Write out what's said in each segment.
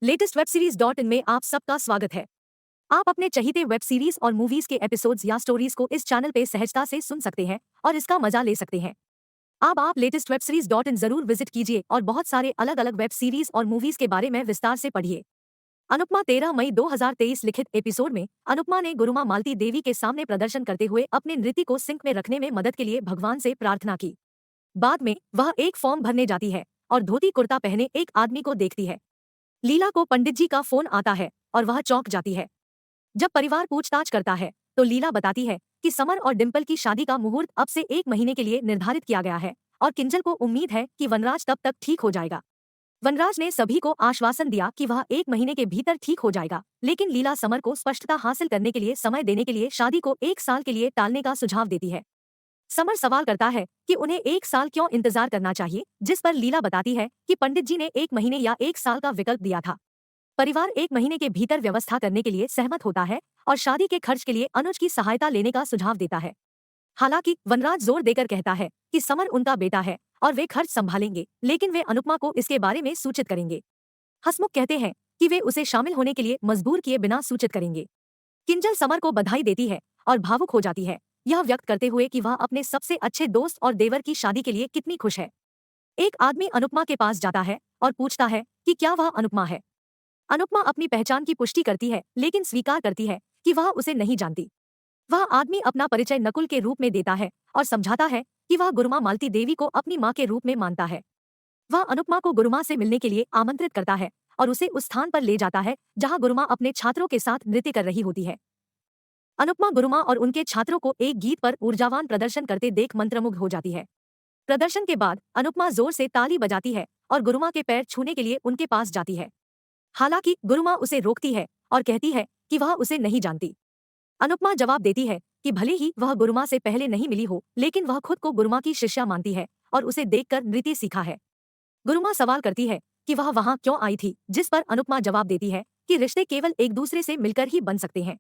Latest web series dot in में आप सबका स्वागत है। आप अपने चहीते वेब सीरीज और मूवीज के एपिसोड्स या स्टोरीज को इस चैनल पे सहजता से सुन सकते हैं और इसका मजा ले सकते हैं। अब आप latest web series dot in जरूर विजिट कीजिए और बहुत सारे अलग अलग वेब सीरीज और मूवीज के बारे में विस्तार से पढ़िए। अनुपमा 13 मई 2023 लिखित एपिसोड में अनुपमा ने गुरुमा मालती देवी के सामने प्रदर्शन करते हुए अपने नृत्य को सिंक में रखने में मदद के लिए भगवान से प्रार्थना की। बाद में वह एक फॉर्म भरने जाती है और धोती कुर्ता पहने एक आदमी को देखती है। लीला को पंडित जी का फोन आता है और वह चौंक जाती है। जब परिवार पूछताछ करता है तो लीला बताती है कि समर और डिम्पल की शादी का मुहूर्त अब से 1 महीने के लिए निर्धारित किया गया है और किंजल को उम्मीद है कि वनराज तब तक ठीक हो जाएगा। वनराज ने सभी को आश्वासन दिया कि वह 1 महीने के भीतर ठीक हो जाएगा, लेकिन लीला समर को स्पष्टता हासिल करने के लिए समय देने के लिए शादी को 1 साल के लिए टालने का सुझाव देती है। समर सवाल करता है कि उन्हें 1 साल क्यों इंतजार करना चाहिए, जिस पर लीला बताती है कि पंडित जी ने 1 महीने या 1 साल का विकल्प दिया था। परिवार 1 महीने के भीतर व्यवस्था करने के लिए सहमत होता है और शादी के खर्च के लिए अनुज की सहायता लेने का सुझाव देता है। हालांकि वनराज जोर देकर कहता है कि समर उनका बेटा है और वे खर्च संभालेंगे, लेकिन वे अनुपमा को इसके बारे में सूचित करेंगे। हसमुख कहते हैं कि वे उसे शामिल होने के लिए मजबूर किए बिना सूचित करेंगे। किंजल समर को बधाई देती है और भावुक हो जाती है, यह व्यक्त करते हुए कि वह अपने सबसे अच्छे दोस्त और देवर की शादी के लिए कितनी खुश है। एक आदमी अनुपमा के पास जाता है और पूछता है कि क्या वह अनुपमा है। अनुपमा अपनी पहचान की पुष्टि करती है, लेकिन स्वीकार करती है कि वह उसे नहीं जानती। वह आदमी अपना परिचय नकुल के रूप में देता है और समझाता है कि वह गुरुमा मालती देवी को अपनी मां के रूप में मानता है। वह अनुपमा को गुरुमा से मिलने के लिए आमंत्रित करता है और उसे उस स्थान पर ले जाता है जहां गुरुमा अपने छात्रों के साथ नृत्य कर रही होती है। अनुपमा गुरुमा और उनके छात्रों को एक गीत पर ऊर्जावान प्रदर्शन करते देख मंत्रमुग्ध हो जाती है। प्रदर्शन के बाद अनुपमा जोर से ताली बजाती है और गुरुमा के पैर छूने के लिए उनके पास जाती है। हालांकि गुरुमा उसे रोकती है और कहती है कि वह उसे नहीं जानती। अनुपमा जवाब देती है कि भले ही वह गुरुमा से पहले नहीं मिली हो, लेकिन वह खुद को गुरुमा की शिष्या मानती है और उसे देखकर नृत्य सीखा है। गुरुमा सवाल करती है कि वह वहां क्यों आई थी, जिस पर अनुपमा जवाब देती है कि रिश्ते केवल एक दूसरे से मिलकर ही बन सकते हैं।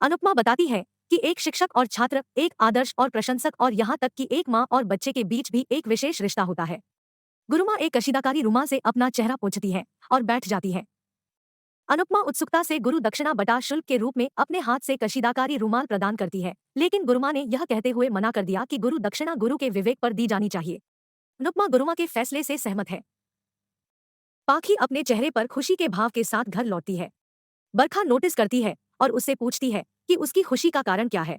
अनुपमा बताती है कि एक शिक्षक और छात्र, एक आदर्श और प्रशंसक और यहाँ तक कि एक माँ और बच्चे के बीच भी एक विशेष रिश्ता होता है। गुरुमा एक कशीदाकारी रुमाल से अपना चेहरा पोंछती है और बैठ जाती है। अनुपमा उत्सुकता से गुरु दक्षिणा बटा शुल्क के रूप में अपने हाथ से कशीदाकारी रुमाल प्रदान करती है, लेकिन गुरुमा ने यह कहते हुए मना कर दिया कि गुरु दक्षिणा गुरु के विवेक पर दी जानी चाहिए। अनुपमा गुरुमा के फैसले से सहमत है। पाखी अपने चेहरे पर खुशी के भाव के साथ घर लौटती है। बरखा नोटिस करती है और उससे पूछती है कि उसकी खुशी का कारण क्या है।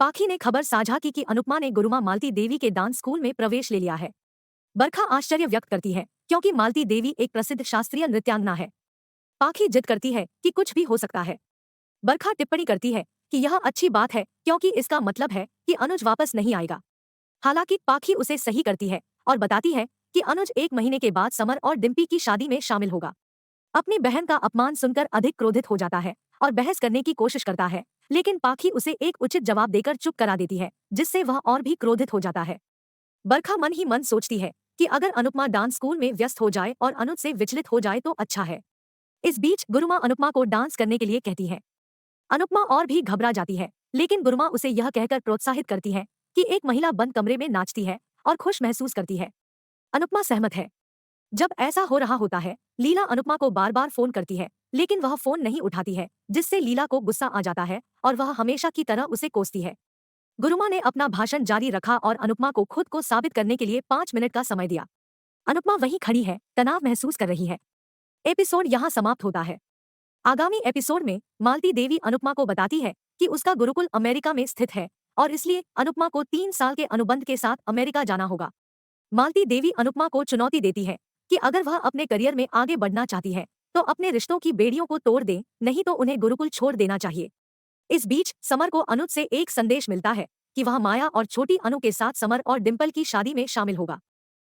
पाखी ने खबर साझा की कि अनुपमा ने गुरुमा मालती देवी के डांस स्कूल में प्रवेश ले लिया है। बरखा आश्चर्य व्यक्त करती है क्योंकि मालती देवी एक प्रसिद्ध शास्त्रीय नृत्यांगना है। पाखी जिद करती है कि कुछ भी हो सकता है। बरखा टिप्पणी करती है कि यह अच्छी बात है क्योंकि इसका मतलब है कि अनुज वापस नहीं आएगा। हालांकि पाखी उसे सही करती है और बताती है कि अनुज 1 महीने के बाद समर और डिम्पी की शादी में शामिल होगा। अपनी बहन का अपमान सुनकर अधिक क्रोधित हो जाता है और बहस करने की कोशिश करता है, लेकिन पाखी उसे एक उचित जवाब देकर चुप करा देती है, जिससे वह और भी क्रोधित हो जाता है। बरखा मन ही मन सोचती है कि अगर अनुपमा डांस स्कूल में व्यस्त हो जाए और अनुज से विचलित हो जाए तो अच्छा है। इस बीच गुरुमा अनुपमा को डांस करने के लिए कहती है। अनुपमा और भी घबरा जाती है, लेकिन गुरुमा उसे यह कहकर प्रोत्साहित करती है कि एक महिला बंद कमरे में नाचती है और खुश महसूस करती है। अनुपमा सहमत है। जब ऐसा हो रहा होता है, लीला अनुपमा को बार बार फोन करती है, लेकिन वह फोन नहीं उठाती है, जिससे लीला को गुस्सा आ जाता है और वह हमेशा की तरह उसे कोसती है। गुरुमा ने अपना भाषण जारी रखा और अनुपमा को खुद को साबित करने के लिए 5 मिनट का समय दिया। अनुपमा वहीं खड़ी है, तनाव महसूस कर रही है। एपिसोड यहाँ समाप्त होता है। आगामी एपिसोड में मालती देवी अनुपमा को बताती है कि उसका गुरुकुल अमेरिका में स्थित है और इसलिए अनुपमा को 3 साल के अनुबंध के साथ अमेरिका जाना होगा। मालती देवी अनुपमा को चुनौती देती है कि अगर वह अपने करियर में आगे बढ़ना चाहती है तो अपने रिश्तों की बेड़ियों को तोड़ दे, नहीं तो उन्हें गुरुकुल छोड़ देना चाहिए। इस बीच समर को अनुज से एक संदेश मिलता है कि वह माया और छोटी अनु के साथ समर और डिम्पल की शादी में शामिल होगा।